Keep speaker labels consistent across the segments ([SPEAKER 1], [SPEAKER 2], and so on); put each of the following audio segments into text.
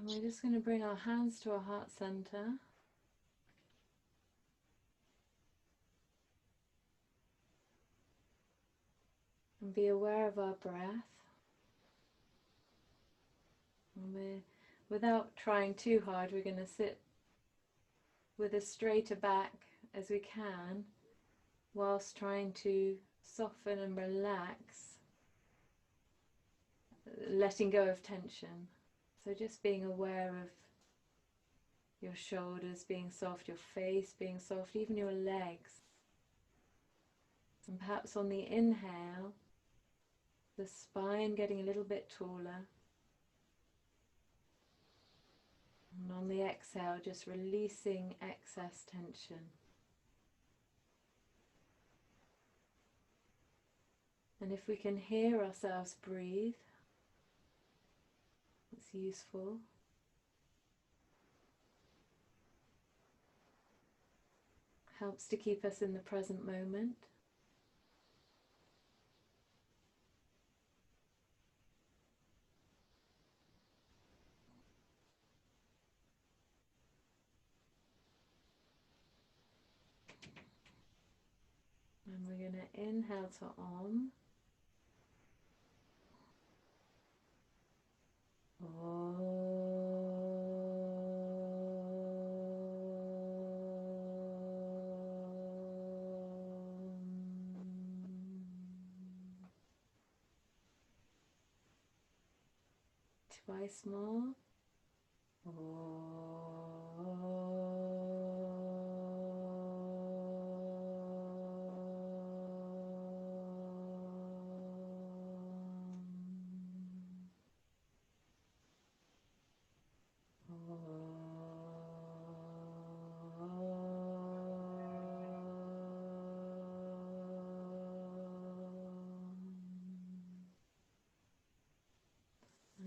[SPEAKER 1] we're just going to bring our hands to our heart center. And be aware of our breath. And without trying too hard, we're going to sit with as straight a back as we can, whilst trying to soften and relax, letting go of tension. So just being aware of your shoulders being soft, your face being soft, even your legs. And perhaps on the inhale, the spine getting a little bit taller. And on the exhale, just releasing excess tension. And if we can hear ourselves breathe, it's useful. Helps to keep us in the present moment. And we're going to inhale to Om. Twice more.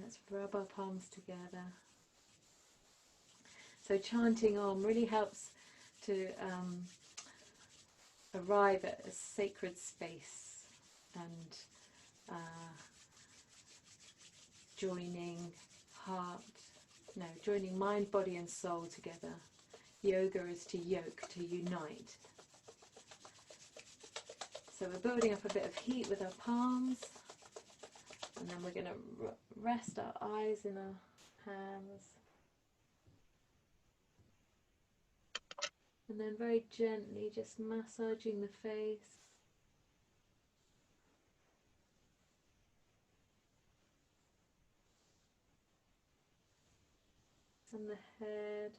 [SPEAKER 1] Let's rub our palms together. So chanting Om really helps to arrive at a sacred space and joining mind, body and soul together. Yoga is to yoke, to unite. So we're building up a bit of heat with our palms, and then we're going to rest our eyes in our hands. And then very gently just massaging the face. And the head.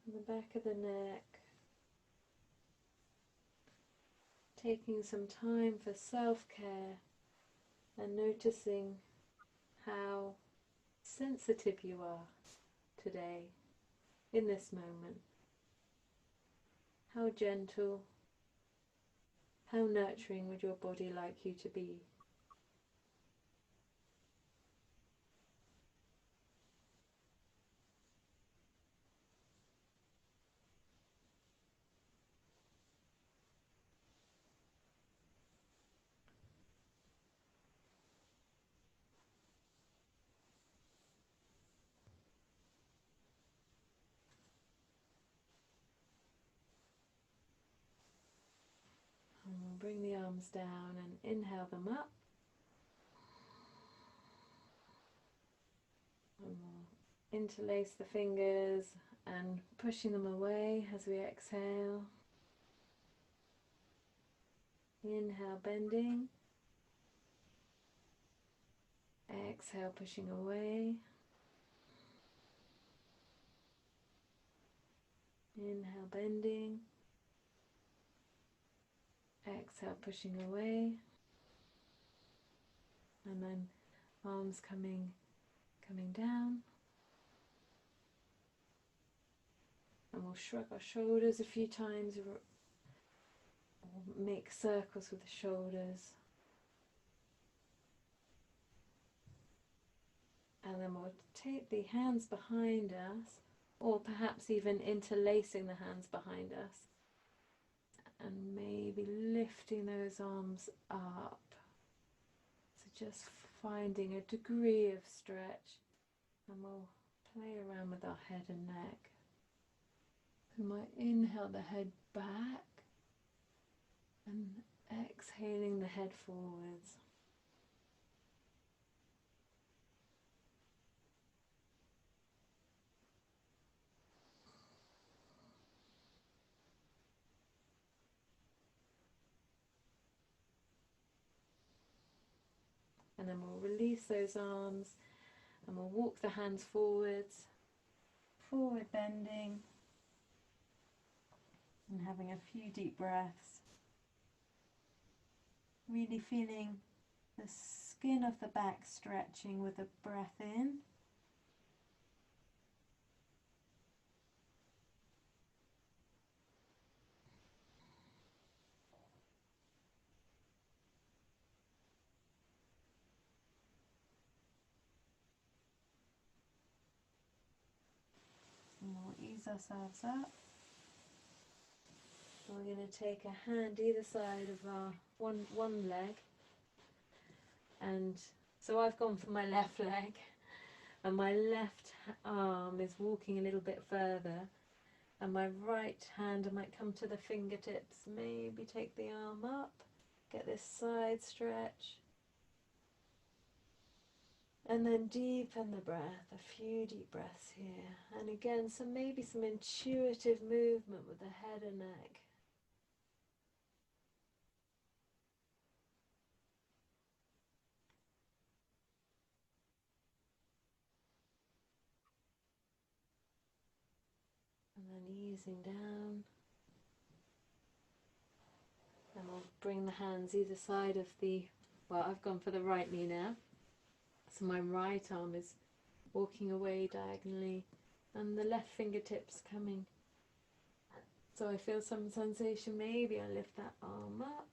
[SPEAKER 1] And the back of the neck. Taking some time for self-care and noticing how sensitive you are today, in this moment. How gentle, how nurturing would your body like you to be? And we'll bring the arms down and inhale them up. And we'll interlace the fingers and pushing them away as we exhale. Inhale, bending. Exhale, pushing away. Inhale, bending. Exhale, pushing away. And then arms coming down. And we'll shrug our shoulders a few times, or make circles with the shoulders. And then we'll take the hands behind us, or perhaps even interlacing the hands behind us, and maybe lifting those arms up. So just finding a degree of stretch, and we'll play around with our head and neck. We might inhale the head back and exhaling the head forwards. And then we'll release those arms and we'll walk the hands forwards, forward bending, and having a few deep breaths. Really feeling the skin of the back stretching with a breath in. And we'll ease ourselves up. We're going to take a hand either side of our one leg, and so I've gone for my left leg, and my left arm is walking a little bit further, and my right hand, I might come to the fingertips, maybe take the arm up, get this side stretch, and then deepen the breath, a few deep breaths here, and again maybe some intuitive movement with the head and neck. And then easing down. And we'll bring the hands either side of well, I've gone for the right knee now. So my right arm is walking away diagonally and the left fingertips coming. So I feel some sensation, maybe I lift that arm up.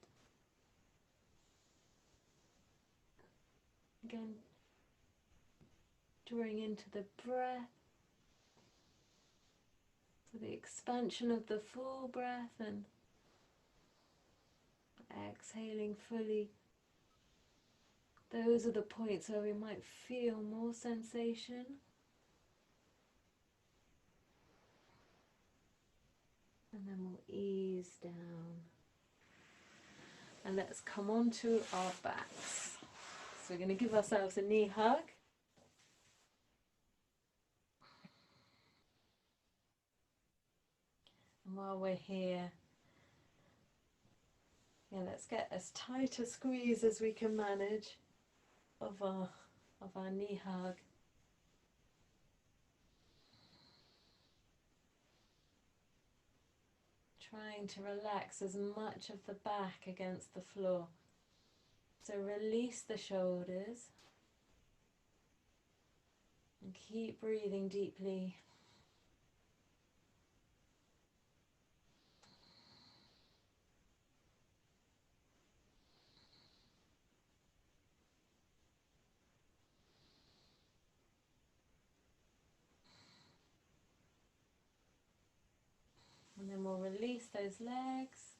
[SPEAKER 1] Again, drawing into the breath. So the expansion of the full breath and exhaling fully. Those are the points where we might feel more sensation. And then we'll ease down. And let's come onto our backs. So we're going to give ourselves a knee hug. And while we're here, let's get as tight a squeeze as we can manage of our knee hug. Trying to relax as much of the back against the floor. So release the shoulders and keep breathing deeply. And then we'll release those legs.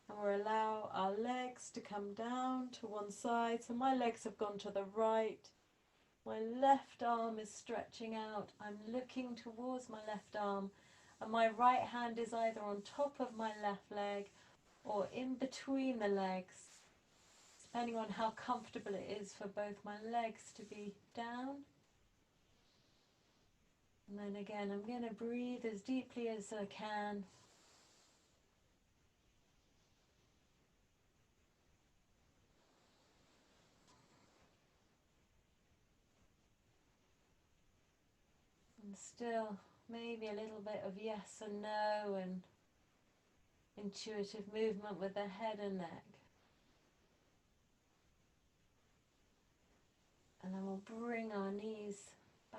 [SPEAKER 1] And we'll allow our legs to come down to one side. So my legs have gone to the right. My left arm is stretching out. I'm looking towards my left arm. And my right hand is either on top of my left leg or in between the legs, depending on how comfortable it is for both my legs to be down. And then again, I'm going to breathe as deeply as I can. And still, maybe a little bit of yes and no and intuitive movement with the head and neck. And then we'll bring our knees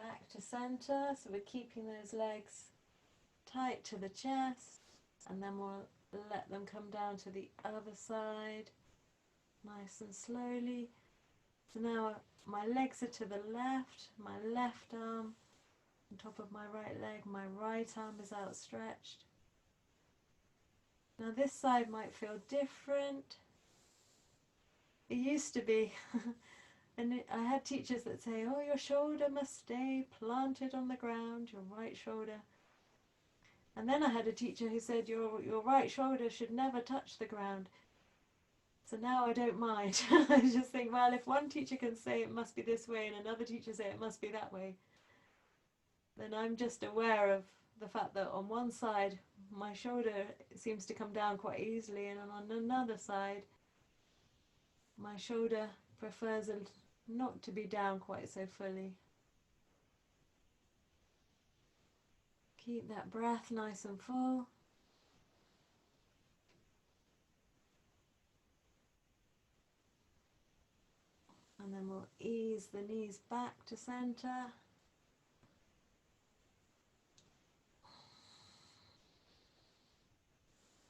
[SPEAKER 1] back to center, so we're keeping those legs tight to the chest, and then we'll let them come down to the other side, nice and slowly. So now my legs are to the left, my left arm on top of my right leg, my right arm is outstretched. Now this side might feel different. It used to be. And I had teachers that say, oh, your shoulder must stay planted on the ground, your right shoulder. And then I had a teacher who said, your right shoulder should never touch the ground. So now I don't mind. I just think, well, if one teacher can say it must be this way and another teacher say it must be that way, then I'm just aware of the fact that on one side my shoulder seems to come down quite easily, and on another side my shoulder prefers not to be down quite so fully. Keep that breath nice and full. And then we'll ease the knees back to center.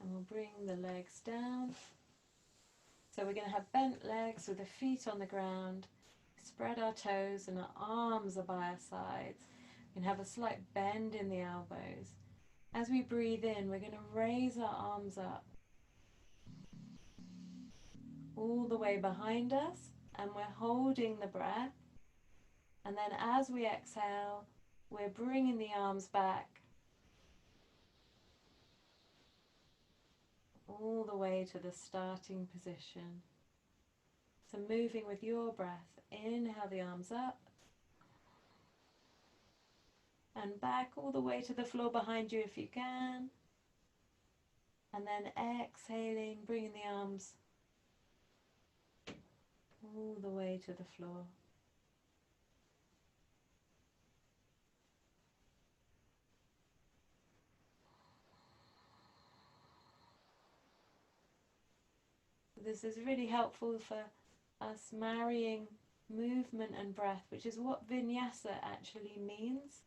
[SPEAKER 1] And we'll bring the legs down. So we're going to have bent legs with the feet on the ground. Spread our toes and our arms are by our sides. We can have a slight bend in the elbows. As we breathe in, we're going to raise our arms up all the way behind us, and we're holding the breath. And then as we exhale, we're bringing the arms back all the way to the starting position. So moving with your breath, inhale the arms up and back all the way to the floor behind you if you can. And then exhaling, bringing the arms all the way to the floor. This is really helpful for us marrying movement and breath, which is what vinyasa actually means.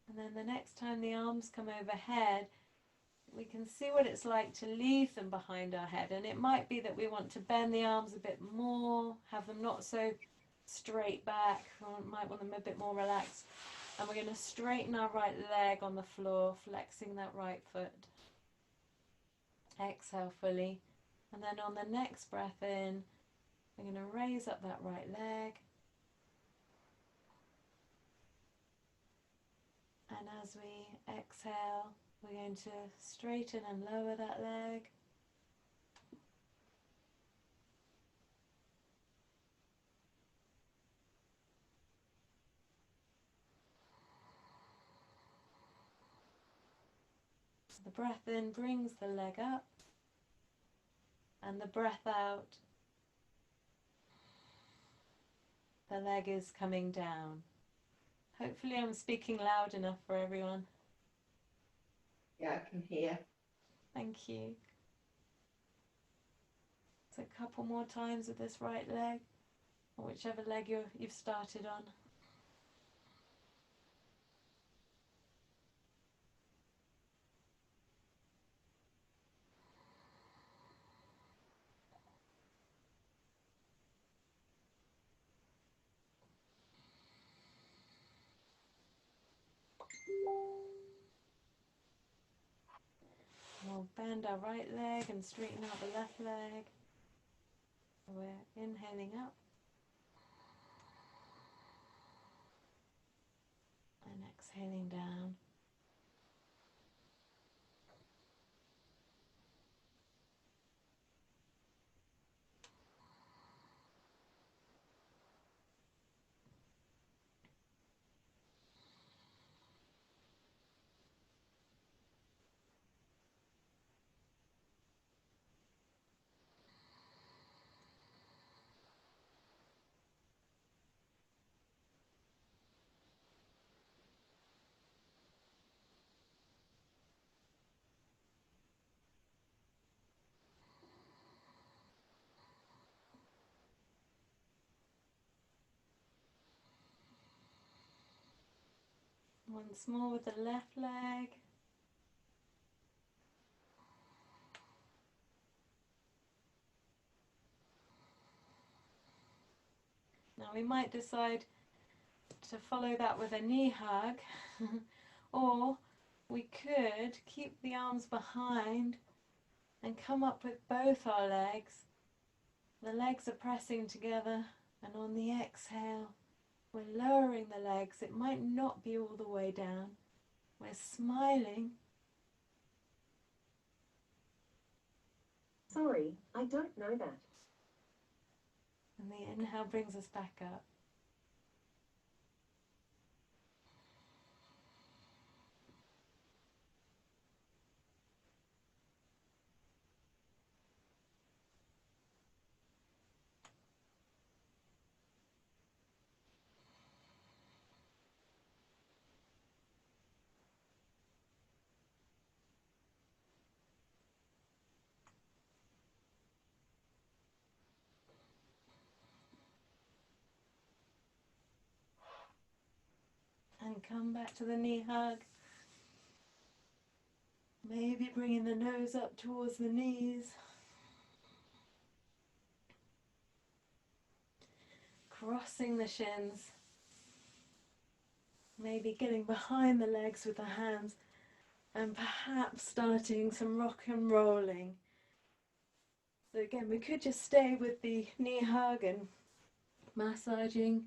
[SPEAKER 1] And then the next time the arms come overhead, we can see what it's like to leave them behind our head. And it might be that we want to bend the arms a bit more, have them not so straight back, or might want them a bit more relaxed. And we're going to straighten our right leg on the floor, flexing that right foot. Exhale fully. And then on the next breath in, we're going to raise up that right leg. And as we exhale, we're going to straighten and lower that leg. So the breath in brings the leg up, and the breath out, the leg is coming down. Hopefully I'm speaking loud enough for everyone.
[SPEAKER 2] Yeah, I can hear.
[SPEAKER 1] Thank you. So a couple more times with this right leg, or whichever leg you've started on. We'll bend our right leg and straighten out the left leg. We're inhaling up and exhaling down. Once more with the left leg. Now we might decide to follow that with a knee hug, or we could keep the arms behind and come up with both our legs. The legs are pressing together, and on the exhale we're lowering the legs. It might not be all the way down. We're smiling.
[SPEAKER 3] Sorry, I don't know that.
[SPEAKER 1] And the inhale brings us back up. And come back to the knee hug. Maybe bringing the nose up towards the knees. Crossing the shins. Maybe getting behind the legs with the hands. And perhaps starting some rock and rolling. So again, we could just stay with the knee hug and massaging.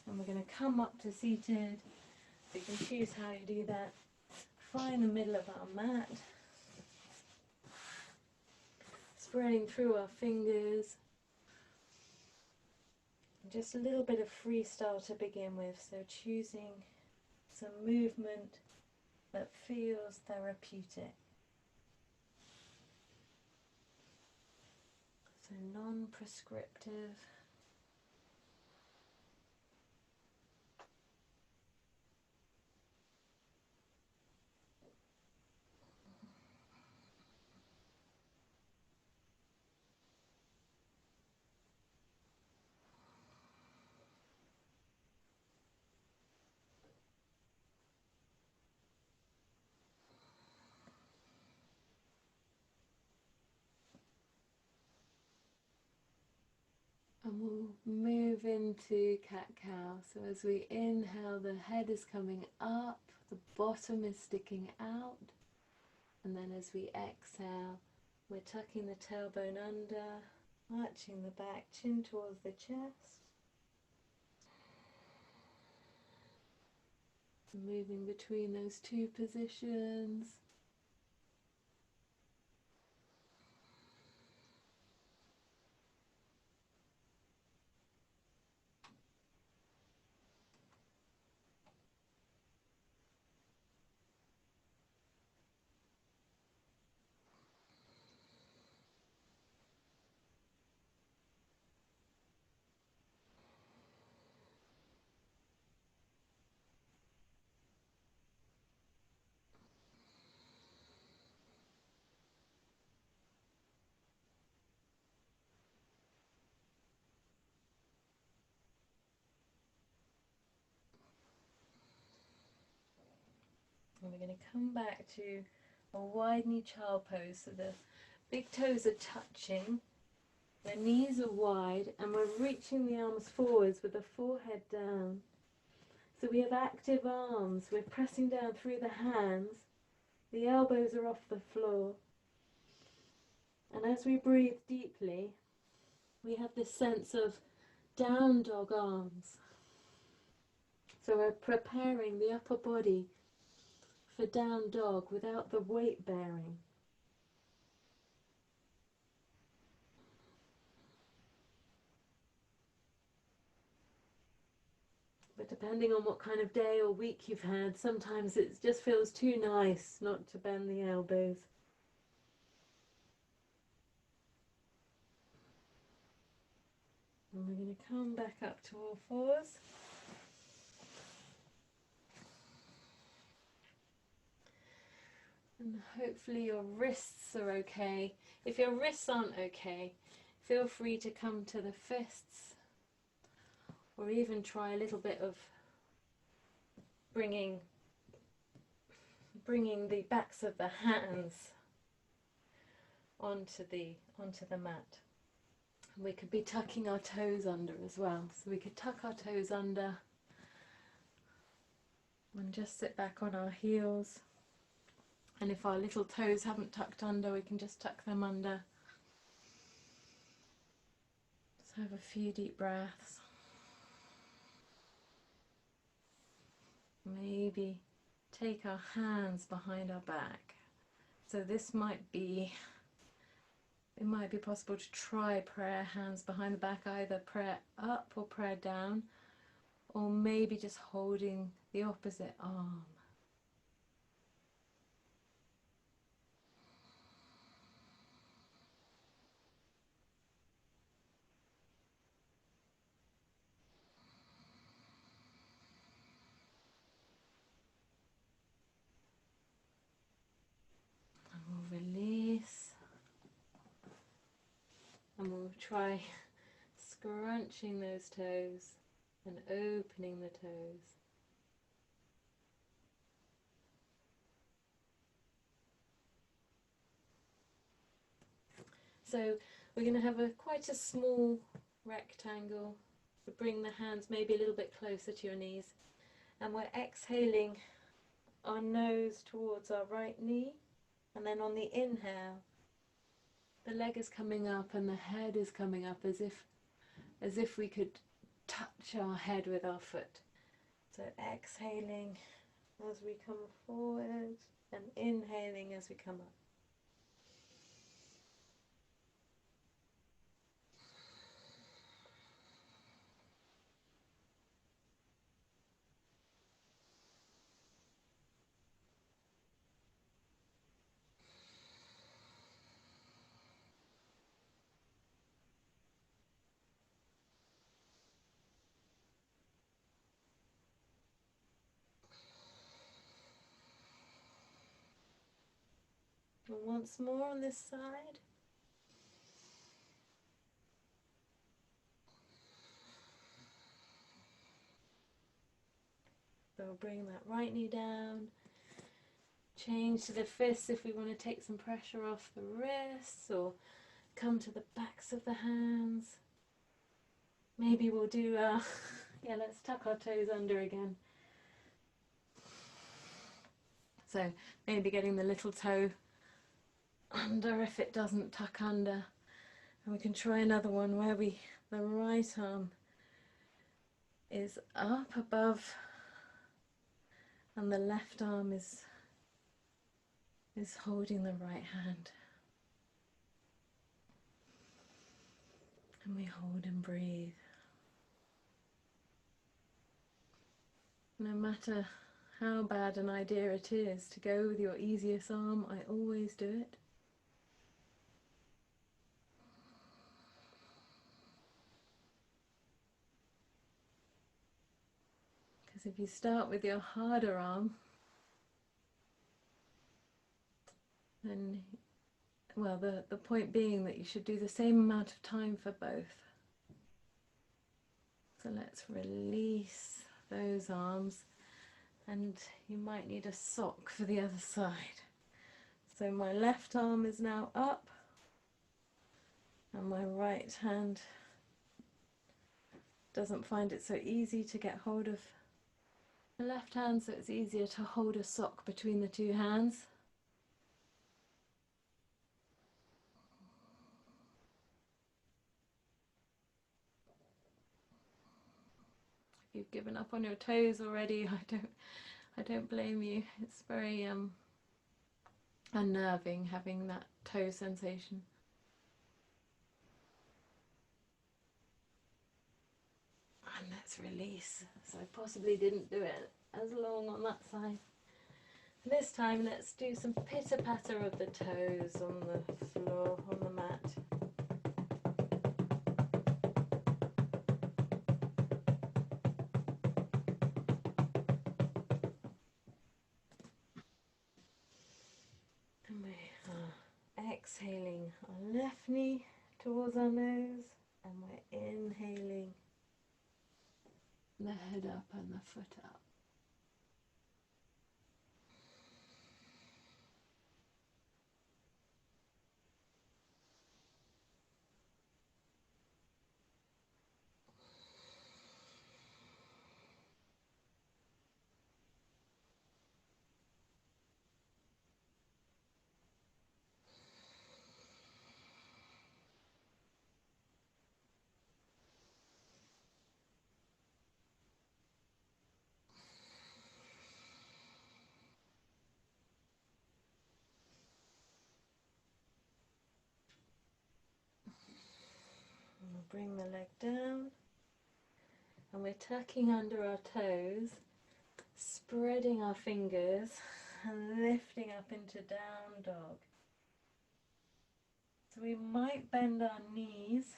[SPEAKER 1] And we're going to come up to seated. You can choose how you do that. Find the middle of our mat. Spreading through our fingers. Just a little bit of freestyle to begin with. So choosing some movement that feels therapeutic. So non-prescriptive. And we'll move into cat-cow. So as we inhale, the head is coming up, the bottom is sticking out. And then as we exhale, we're tucking the tailbone under, arching the back, chin towards the chest. Moving between those two positions. And we're going to come back to a wide knee child pose. So the big toes are touching, the knees are wide, and we're reaching the arms forwards with the forehead down. So we have active arms, we're pressing down through the hands, the elbows are off the floor. And as we breathe deeply, we have this sense of down dog arms. So we're preparing the upper body for down dog without the weight bearing. But depending on what kind of day or week you've had, sometimes it just feels too nice not to bend the elbows. And we're going to come back up to all fours. And hopefully your wrists are okay. If your wrists aren't okay, feel free to come to the fists, or even try a little bit of bringing the backs of the hands onto the mat. We could be tucking our toes under as well. So we could tuck our toes under and just sit back on our heels. And if our little toes haven't tucked under, we can just tuck them under. Just have a few deep breaths. Maybe take our hands behind our back. So this might be, it might be possible to try prayer hands behind the back, either prayer up or prayer down, or maybe just holding the opposite arm. And we'll release, and we'll try scrunching those toes and opening the toes. So we're going to have quite a small rectangle. So bring the hands maybe a little bit closer to your knees, and we're exhaling our nose towards our right knee, and then on the inhale the leg is coming up and the head is coming up as if we could touch our head with our foot. So exhaling as we come forward and inhaling as we come up. And once more on this side. So we'll bring that right knee down, change to the fists if we want to take some pressure off the wrists, or come to the backs of the hands. Maybe we'll do, yeah, let's tuck our toes under again. So maybe getting the little toe under if it doesn't tuck under. And we can try another one where the right arm is up above and the left arm is holding the right hand. And we hold and breathe. No matter how bad an idea it is to go with your easiest arm, I always do it. Because if you start with your harder arm, then, well, the point being that you should do the same amount of time for both. So let's release those arms, and you might need a sock for the other side. So my left arm is now up, and my right hand doesn't find it so easy to get hold of the left hand, so it's easier to hold a sock between the two hands. If you've given up on your toes already, I don't blame you. It's very unnerving having that toe sensation. And let's release. So I possibly didn't do it as long on that side. This time let's do some pitter-patter of the toes on the floor, on the mat. And we are exhaling our left knee towards our nose, and we're inhaling the head up and the foot up. We'll bring the leg down, and we're tucking under our toes, spreading our fingers and lifting up into down dog. So we might bend our knees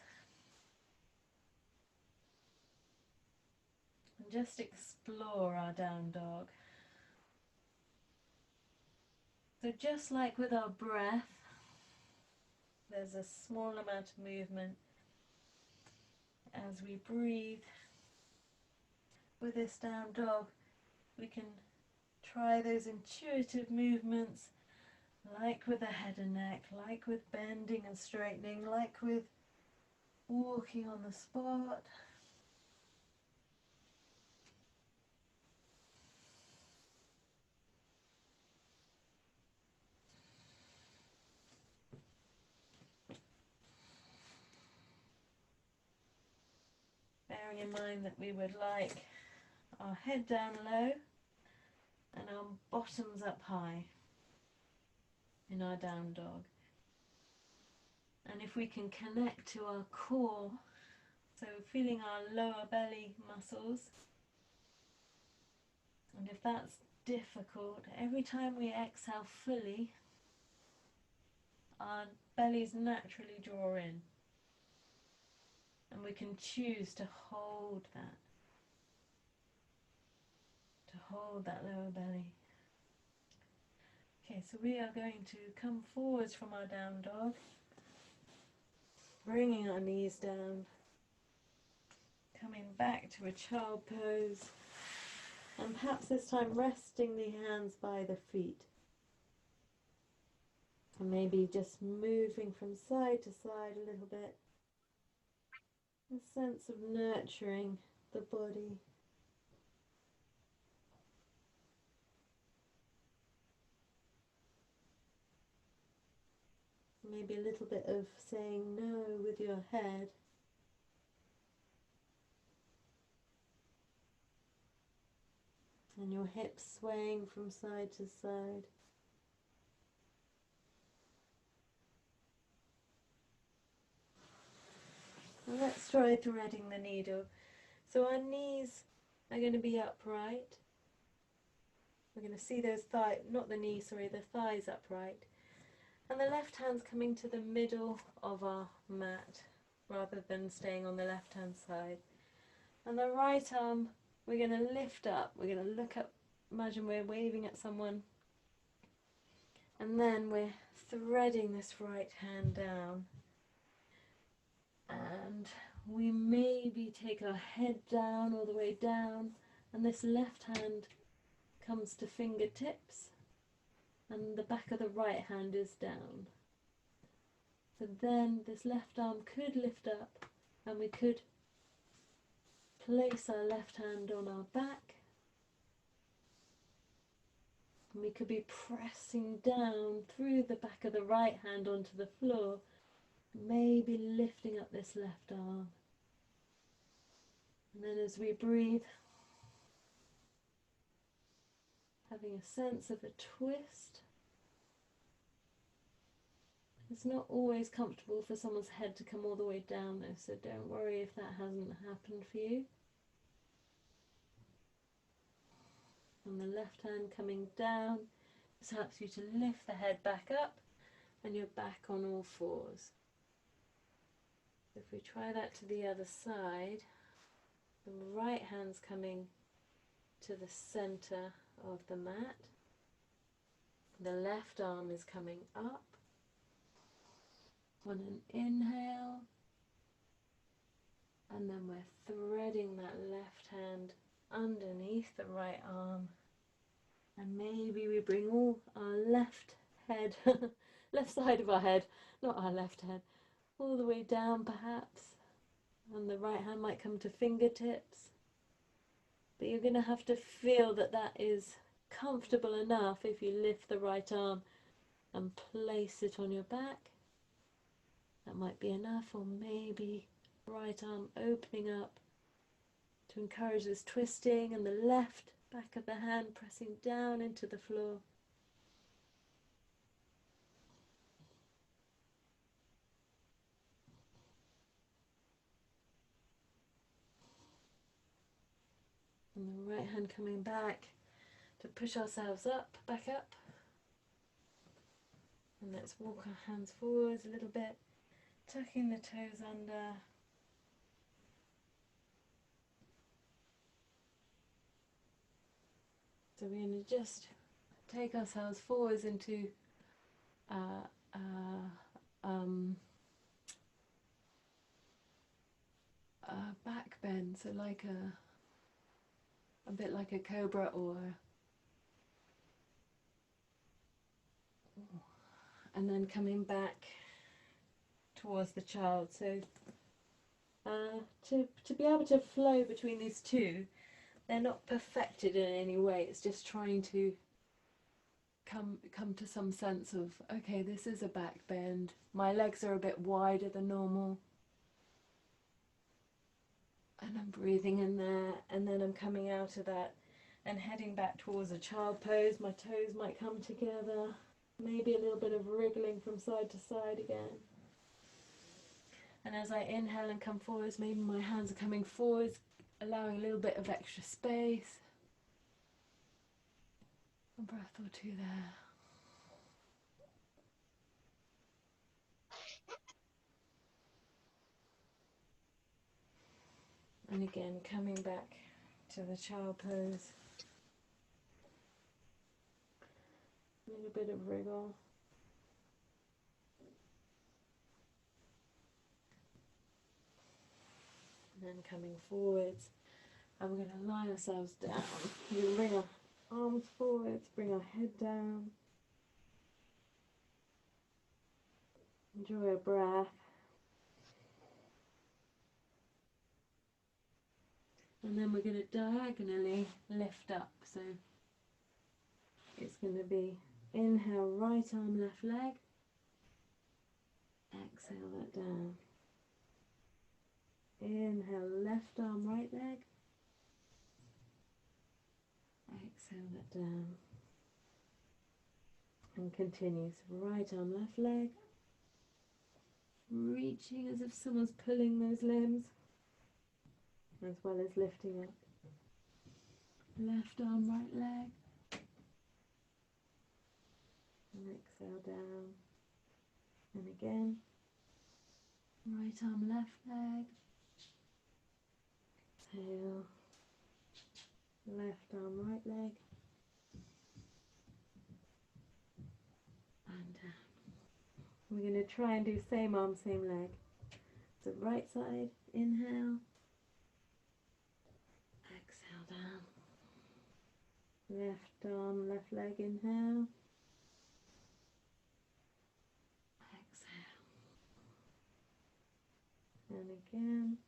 [SPEAKER 1] and just explore our down dog. So just like with our breath, there's a small amount of movement as we breathe. With this down dog, we can try those intuitive movements, like with the head and neck, like with bending and straightening, like with walking on the spot. Bearing in mind that we would like our head down low and our bottoms up high in our down dog. And if we can connect to our core, so feeling our lower belly muscles, and if that's difficult, every time we exhale fully, our bellies naturally draw in, and we can choose to hold that lower belly. Okay, so we are going to come forwards from our down dog, bringing our knees down, coming back to a child pose, and perhaps this time resting the hands by the feet. And maybe just moving from side to side a little bit. A sense of nurturing the body. Maybe a little bit of saying no with your head. And your hips swaying from side to side. And let's try threading the needle. So our knees are going to be upright. We're going to see those thighs, not the knees, sorry, the thighs upright. And the left hand's coming to the middle of our mat rather than staying on the left hand side. And the right arm we're going to lift up. We're going to look up, imagine we're waving at someone. And then we're threading this right hand down. And we maybe take our head down all the way down. And this left hand comes to fingertips. And the back of the right hand is down. So then this left arm could lift up and we could place our left hand on our back. And we could be pressing down through the back of the right hand onto the floor, maybe lifting up this left arm. And then as we breathe, having a sense of a twist. It's not always comfortable for someone's head to come all the way down though, so don't worry if that hasn't happened for you. And the left hand coming down, this helps you to lift the head back up and you're back on all fours. If we try that to the other side, the right hand's coming to the center of the mat. The left arm is coming up. On an inhale, and then we're threading that left hand underneath the right arm, and maybe we bring all our left head, left side of our head, not our left head, all the way down perhaps, and the right hand might come to fingertips, but you're going to have to feel that that is comfortable enough if you lift the right arm and place it on your back. That might be enough, or maybe right arm opening up to encourage this twisting, and the left back of the hand pressing down into the floor. right hand coming back to push ourselves up, back up. And let's walk our hands forwards a little bit, tucking the toes under. So we're going to just take ourselves forwards into back bend, so like a bit like a cobra, or and then coming back towards the child. So to be able to flow between these two, they're not perfected in any way. It's just trying to come to some sense of, okay, this is a back bend. My legs are a bit wider than normal. And I'm breathing in there, and then I'm coming out of that and heading back towards a child pose. My toes might come together, maybe a little bit of wriggling from side to side again. And as I inhale and come forwards, maybe my hands are coming forwards, allowing a little bit of extra space. A breath or two there. And again, coming back to the child pose. A little bit of wriggle. And then coming forwards. And we're going to lie ourselves down. We bring our arms forwards, bring our head down. Enjoy a breath. And then we're going to diagonally lift up. So it's going to be inhale, right arm, left leg. Exhale that down. Inhale, left arm, right leg. Exhale that down. And continue. So right arm, left leg. Reaching as if someone's pulling those limbs, as well as lifting up. Left arm, right leg. And exhale down. And again. Right arm, left leg. Exhale. Left arm, right leg. And down. We're going to try and do same arm, same leg. So right side, inhale. Exhale down. Left arm, left leg, inhale. Exhale. And again.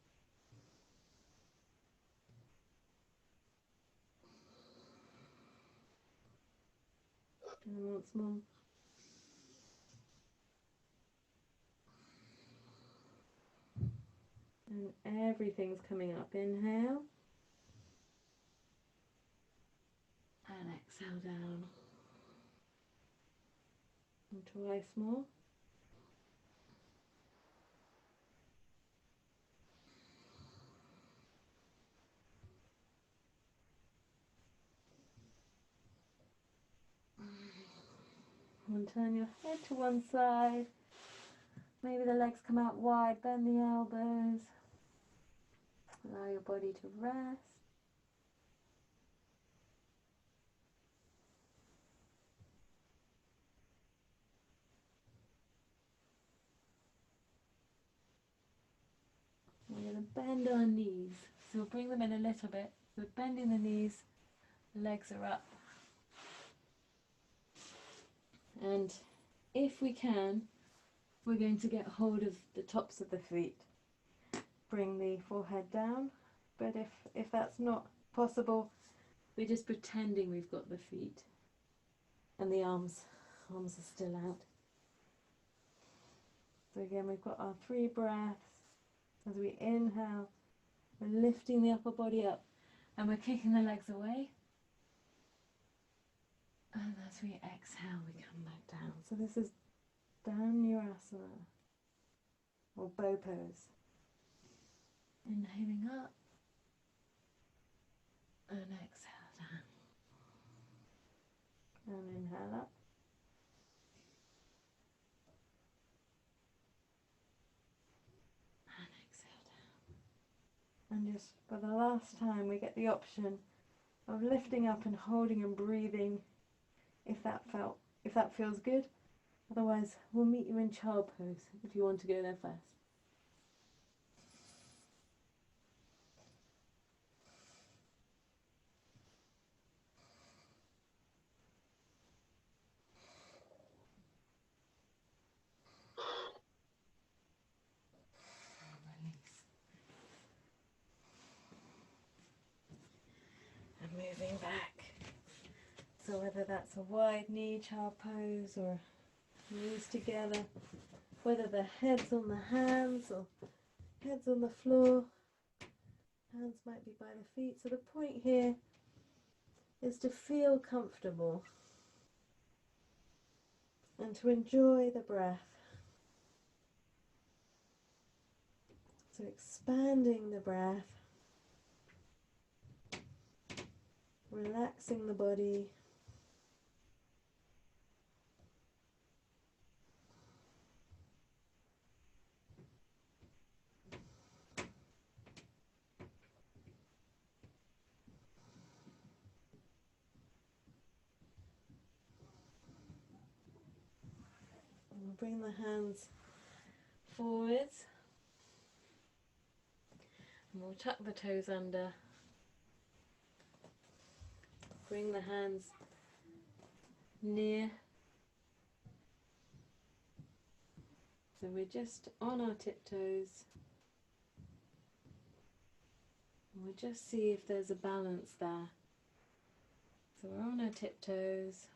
[SPEAKER 1] And once more. And everything's coming up. Inhale. And exhale down. And twice more. And turn your head to one side. Maybe the legs come out wide, bend the elbows. Allow your body to rest. We're going to bend our knees. So we'll bring them in a little bit. So we're bending the knees, legs are up. And if we can, we're going to get hold of the tops of the feet. Bring the forehead down. But if that's not possible, we're just pretending we've got the feet. And the arms are still out. So again, we've got our 3 breaths. As we inhale, we're lifting the upper body up and we're kicking the legs away. And as we exhale, we come back down. So this is Dhanurasana, or bow pose. Inhaling up and exhaling. And inhale up. And exhale down. And just for the last time, we get the option of lifting up and holding and breathing if that feels good. Otherwise, we'll meet you in child pose if you want to go there first. And moving back. So whether that's a wide knee child pose or knees together, whether the head's on the hands or head's on the floor, hands might be by the feet. So the point here is to feel comfortable and to enjoy the breath. So expanding the breath, relaxing the body. And we'll bring the hands forwards. And we'll tuck the toes under. Bring the hands near. So we're just on our tiptoes. And we'll just see if there's a balance there. So we're on our tiptoes.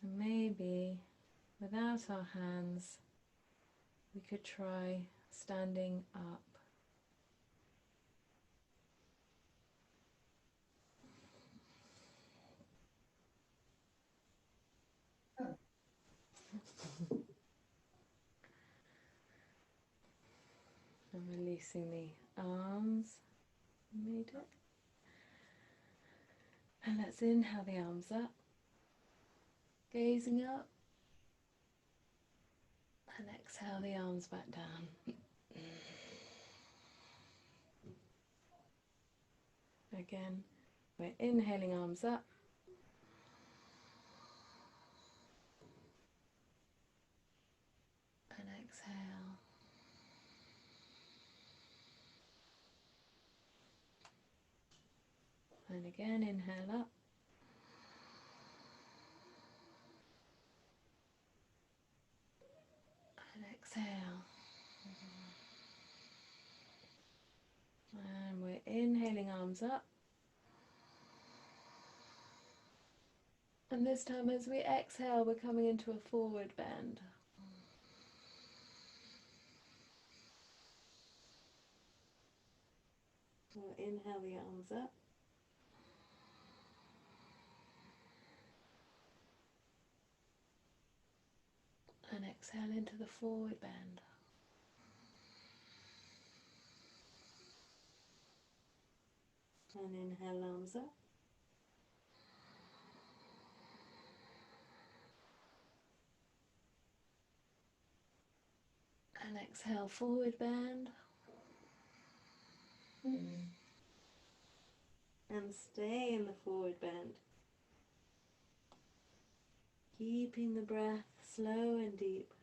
[SPEAKER 1] And maybe without our hands, we could try standing up. And releasing the arms. Made it. And let's inhale the arms up, gazing up, and exhale the arms back down. Again, we're inhaling arms up, and exhale. And again, inhale up. And exhale. And we're inhaling arms up. And this time as we exhale, we're coming into a forward bend. We'll inhale the arms up. And exhale into the forward bend. And inhale, arms up. And exhale, forward bend. And stay in the forward bend. Keeping the breath slow and deep.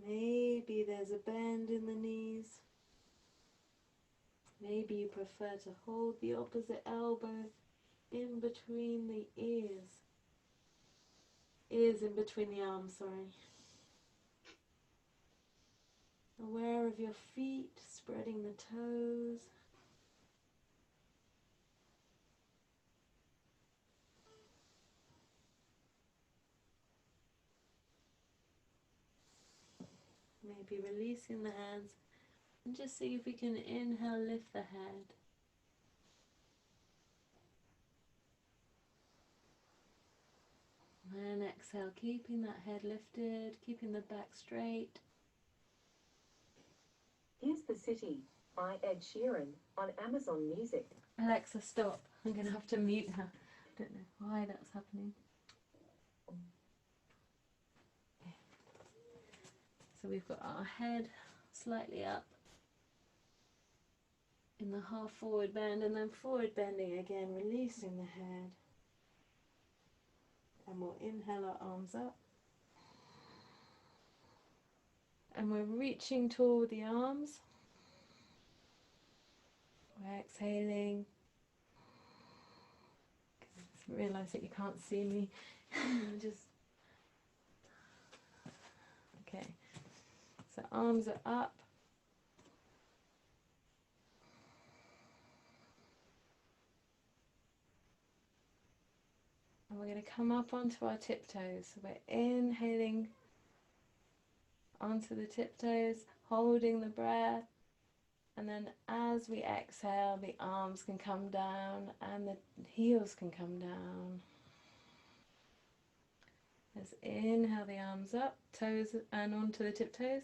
[SPEAKER 1] Maybe there's a bend in the knees. Maybe you prefer to hold the opposite elbow in between the ears. Ears in between the arms, sorry. Aware of your feet, spreading the toes. Maybe releasing the hands. And just see if we can inhale, lift the head. And exhale, keeping that head lifted, keeping the back straight.
[SPEAKER 3] Here's the City by Ed Sheeran on Amazon Music.
[SPEAKER 1] Alexa, stop. I'm going to have to mute her. I don't know why that's happening. Okay. So we've got our head slightly up in the half forward bend, and then forward bending again, releasing the head. And we'll inhale our arms up. And we're reaching toward the arms. We're exhaling. Realise that you can't see me. Just okay. So arms are up. And we're going to come up onto our tiptoes. So we're inhaling onto the tiptoes, holding the breath. And then as we exhale, the arms can come down and the heels can come down. Let's inhale the arms up, toes and onto the tiptoes.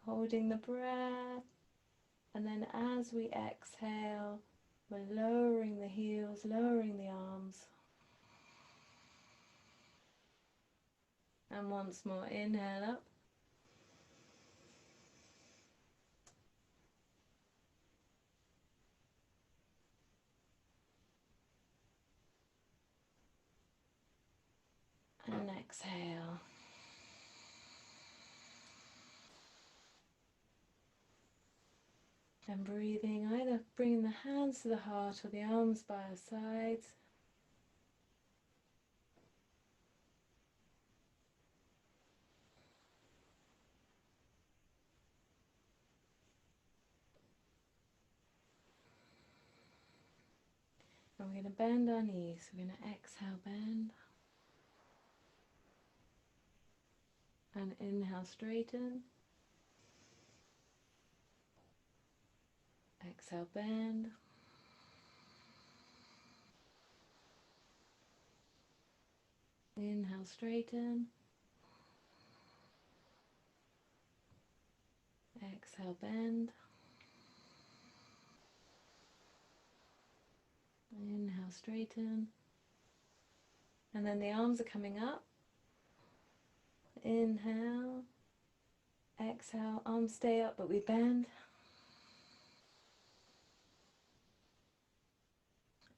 [SPEAKER 1] Holding the breath. And then as we exhale, we're lowering the heels, lowering the arms. And once more, inhale up. And exhale. And breathing, either bringing the hands to the heart or the arms by our sides. And we're going to bend our knees. We're going to exhale, bend. And inhale, straighten. Exhale, bend. Inhale, straighten. Exhale, bend. Inhale, straighten. And then the arms are coming up. Inhale. Exhale, arms stay up but we bend.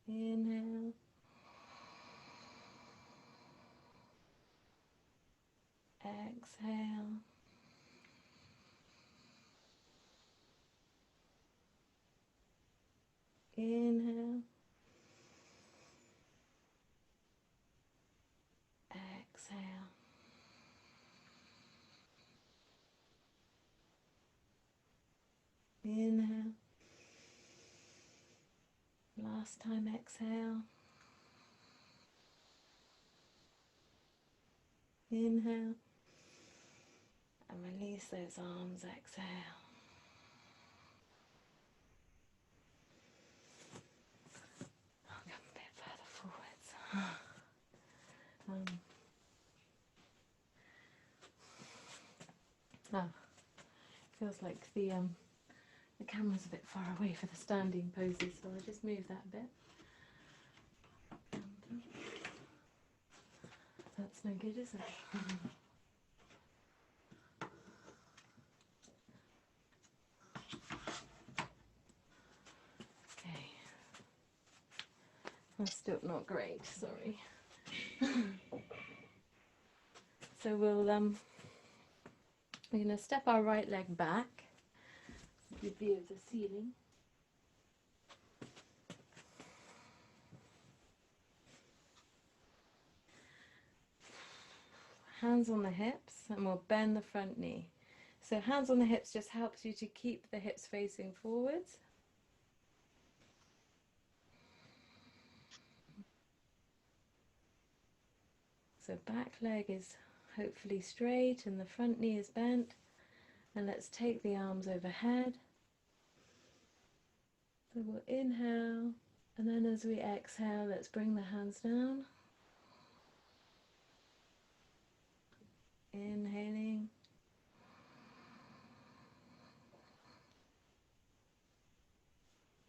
[SPEAKER 1] Inhale. Exhale. Inhale. Exhale. Inhale. Last time, exhale. Inhale. And release those arms, exhale. I'll come a bit further forwards. Feels like the camera's a bit far away for the standing poses, so I'll just move that a bit. That's no good, is it? Okay. That's still not great, sorry. So we're going to step our right leg back, good view of the ceiling. Hands on the hips, and we'll bend the front knee. So hands on the hips just helps you to keep the hips facing forwards. So back leg is hopefully straight and the front knee is bent. And let's take the arms overhead. So we'll inhale, and then as we exhale, let's bring the hands down. Inhaling.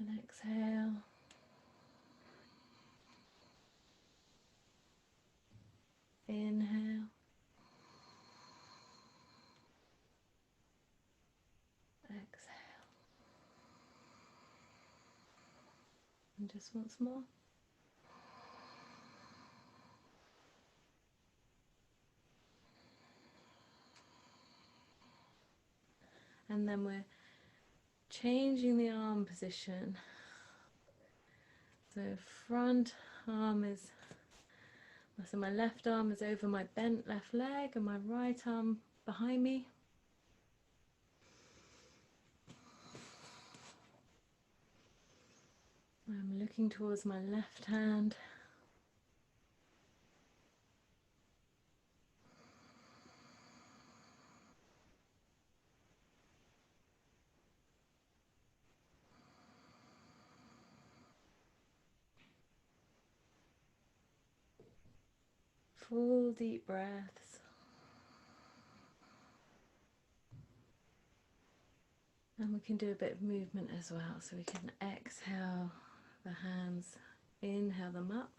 [SPEAKER 1] And exhale. Inhale. Exhale. And just once more. And then we're changing the arm position. So front arm is, so my left arm is over my bent left leg and my right arm behind me. I'm looking towards my left hand. Full deep breaths. And we can do a bit of movement as well. So we can exhale the hands, inhale them up.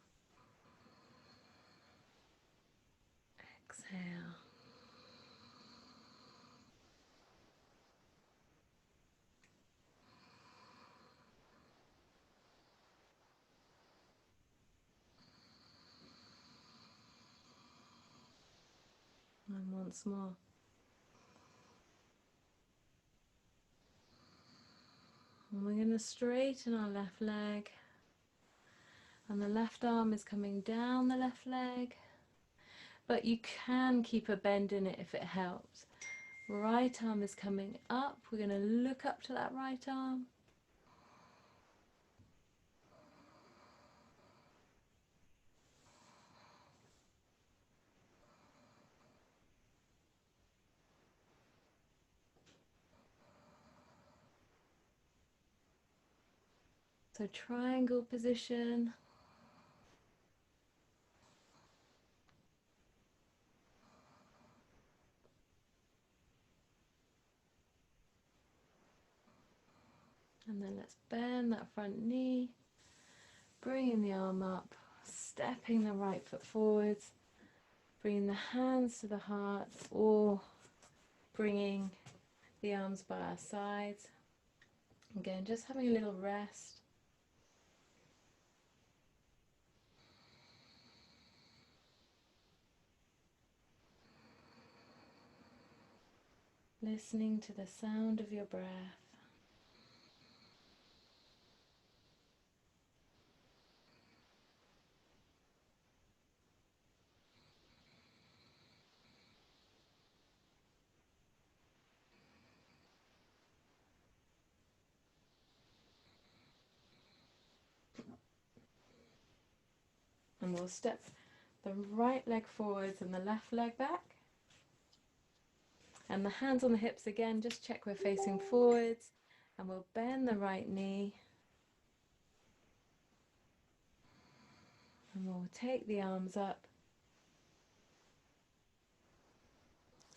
[SPEAKER 1] Exhale. And once more. And we're going to straighten our left leg. And the left arm is coming down the left leg. But you can keep a bend in it if it helps. Right arm is coming up. We're going to look up to that right arm. So triangle position. And then let's bend that front knee, bringing the arm up, stepping the right foot forwards, bringing the hands to the heart or bringing the arms by our sides. Again, just having a little rest. Listening to the sound of your breath. And we'll step the right leg forwards and the left leg back. And the hands on the hips again, just check we're facing forwards. And we'll bend the right knee. And we'll take the arms up.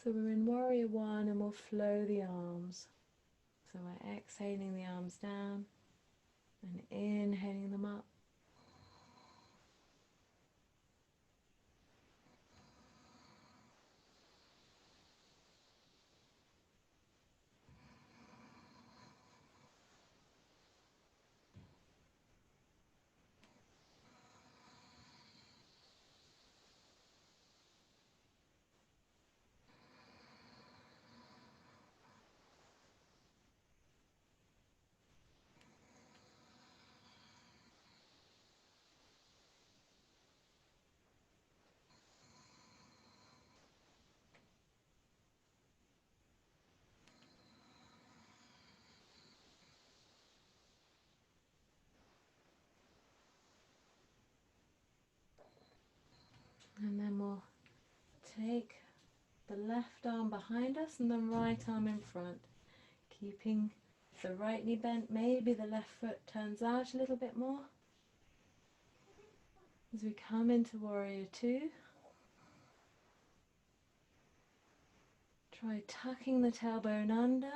[SPEAKER 1] So we're in Warrior One and we'll flow the arms. So we're exhaling the arms down and inhaling them up. And then we'll take the left arm behind us and the right arm in front, keeping the right knee bent, maybe the left foot turns out a little bit more. As we come into Warrior Two, try tucking the tailbone under.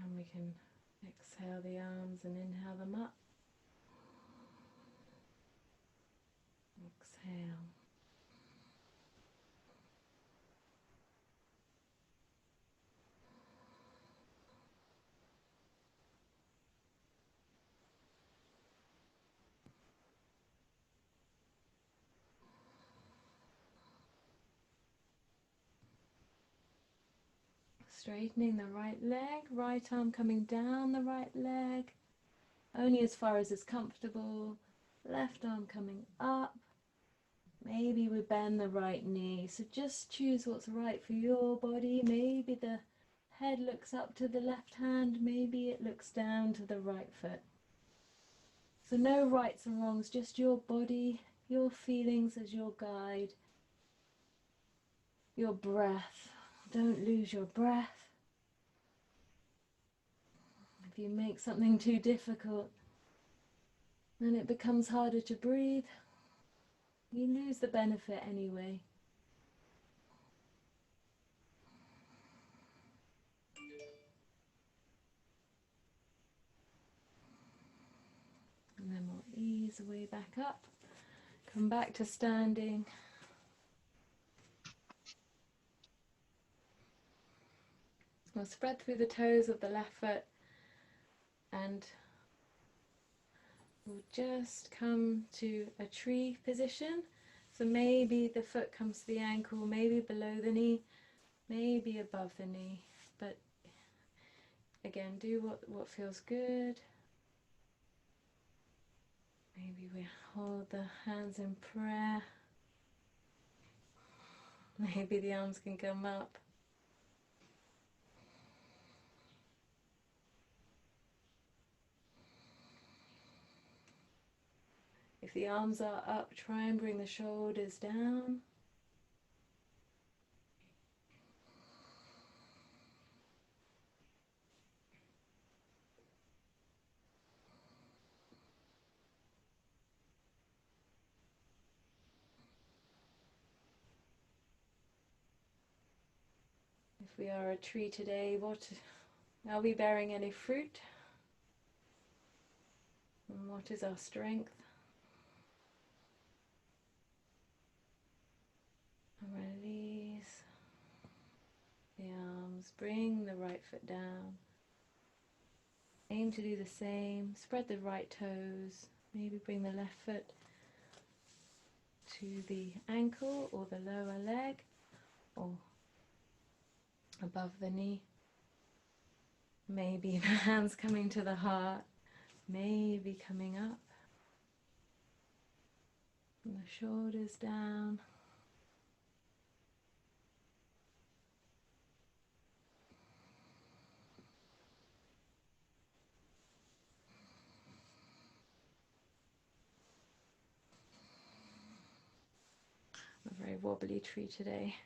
[SPEAKER 1] And we can exhale the arms and inhale them up. Exhale. Straightening the right leg, right arm coming down the right leg, only as far as is comfortable. Left arm coming up. Maybe we bend the right knee. So just choose what's right for your body. Maybe the head looks up to the left hand, maybe it looks down to the right foot. So no rights and wrongs, just your body, your feelings as your guide, your breath. Don't lose your breath. If you make something too difficult, then it becomes harder to breathe. You lose the benefit anyway. And then we'll ease the way back up. Come back to standing. We'll spread through the toes of the left foot and we'll just come to a tree position. So maybe the foot comes to the ankle, maybe below the knee, maybe above the knee. But again, do what feels good. Maybe we hold the hands in prayer. Maybe the arms can come up. If the arms are up, try and bring the shoulders down. If we are a tree today, are we bearing any fruit? And what is our strength? And release the arms, bring the right foot down. Aim to do the same, spread the right toes, maybe bring the left foot to the ankle or the lower leg or above the knee. Maybe the hands coming to the heart, maybe coming up. And the shoulders down. A very wobbly tree today.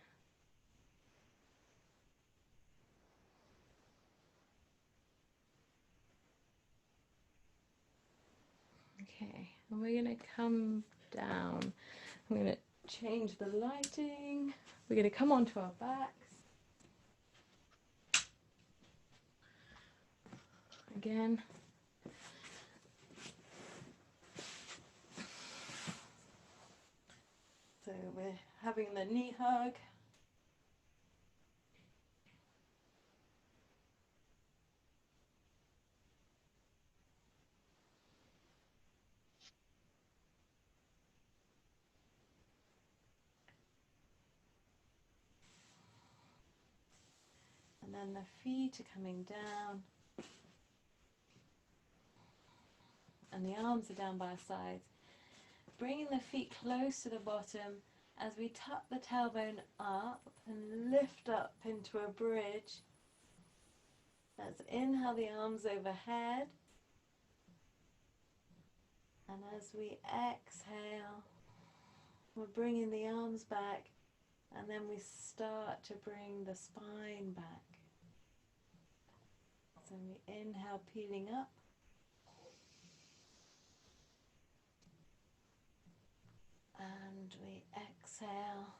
[SPEAKER 1] Okay, and we're going to come down. I'm going to change the lighting. We're going to come onto our backs. Again. So we're having the knee hug. And then the feet are coming down. And the arms are down by our sides. bringing the feet close to the bottom as we tuck the tailbone up and lift up into a bridge. Let's inhale the arms overhead. And as we exhale, we're bringing the arms back, and then we start to bring the spine back. So we inhale, peeling up. And we exhale,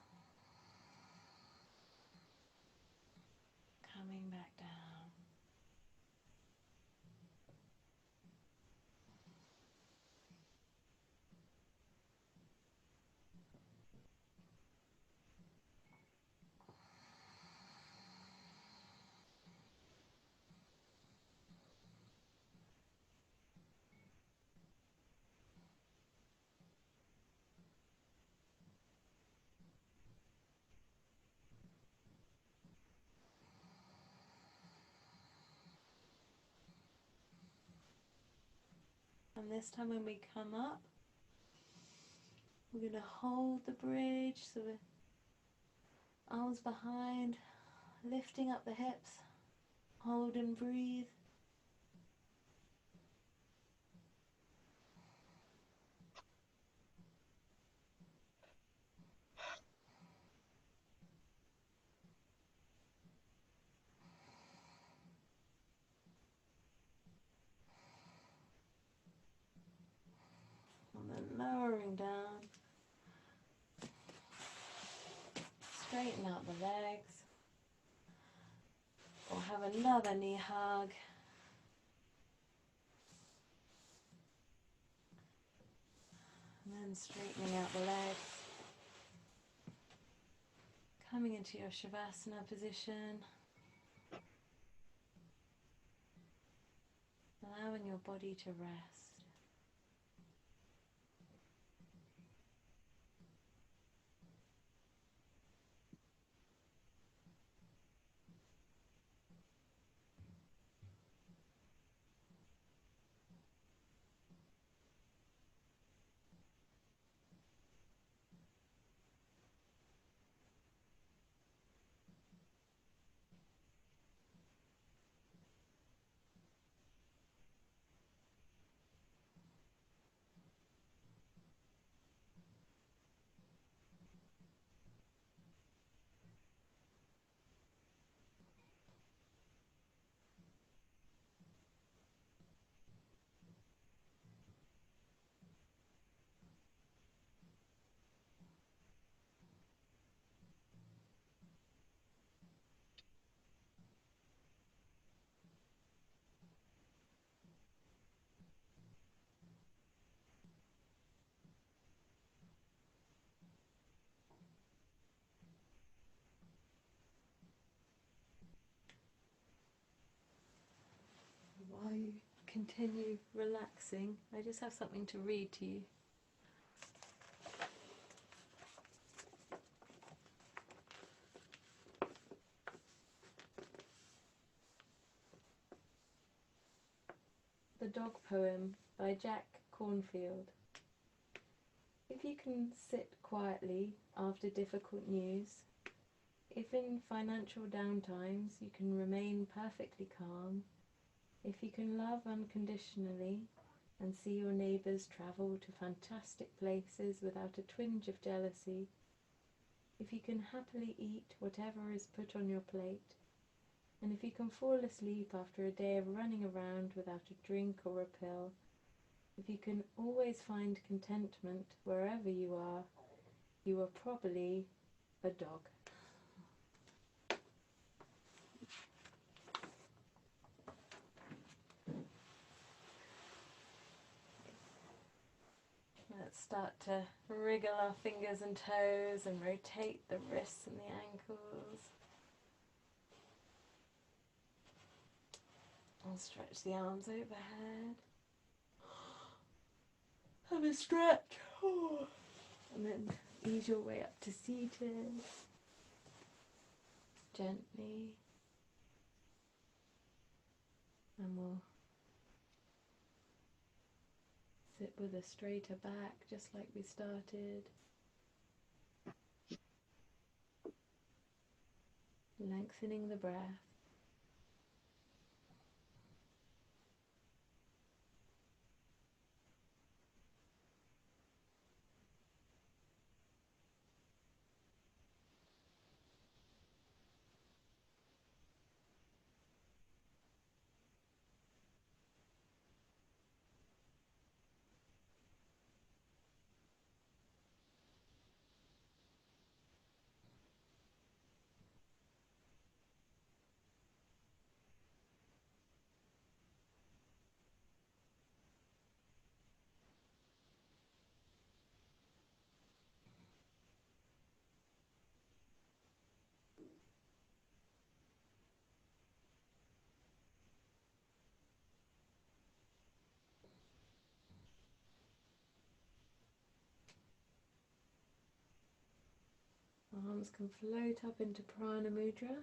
[SPEAKER 1] coming back down. And this time when we come up, we're going to hold the bridge, so the arms behind, lifting up the hips, hold and breathe. And then lowering down, straighten out the legs, or have another knee hug. And then straightening out the legs, coming into your Shavasana position, allowing your body to rest. While you continue relaxing, I just have something to read to you. The Dog Poem by Jack Cornfield. If you can sit quietly after difficult news, if in financial downtimes you can remain perfectly calm, if you can love unconditionally and see your neighbours travel to fantastic places without a twinge of jealousy, if you can happily eat whatever is put on your plate, and if you can fall asleep after a day of running around without a drink or a pill, if you can always find contentment wherever you are probably a dog. Let's start to wriggle our fingers and toes and rotate the wrists and the ankles. And stretch the arms overhead. Have a stretch. And then ease your way up to seated. Gently. And we'll Sit with a straighter back, just like we started. Lengthening the breath. Arms can float up into Prana Mudra,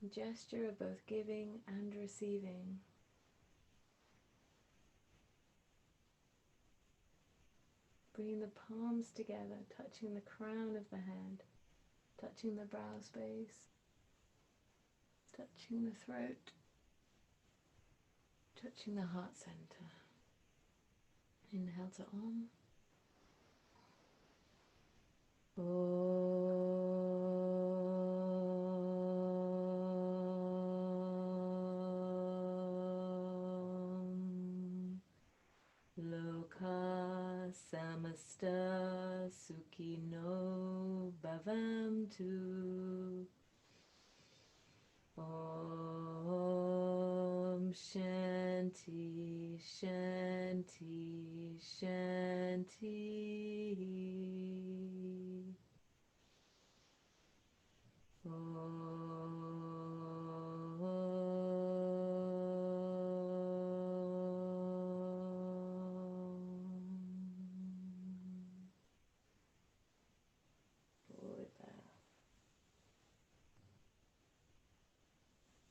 [SPEAKER 1] a gesture of both giving and receiving. Bringing the palms together, touching the crown of the head, touching the brow space, touching the throat, touching the heart center. Inhale to Om. Om. Loka samasta sukhino bhavantu. Om Shanti, Shanti, Shanti.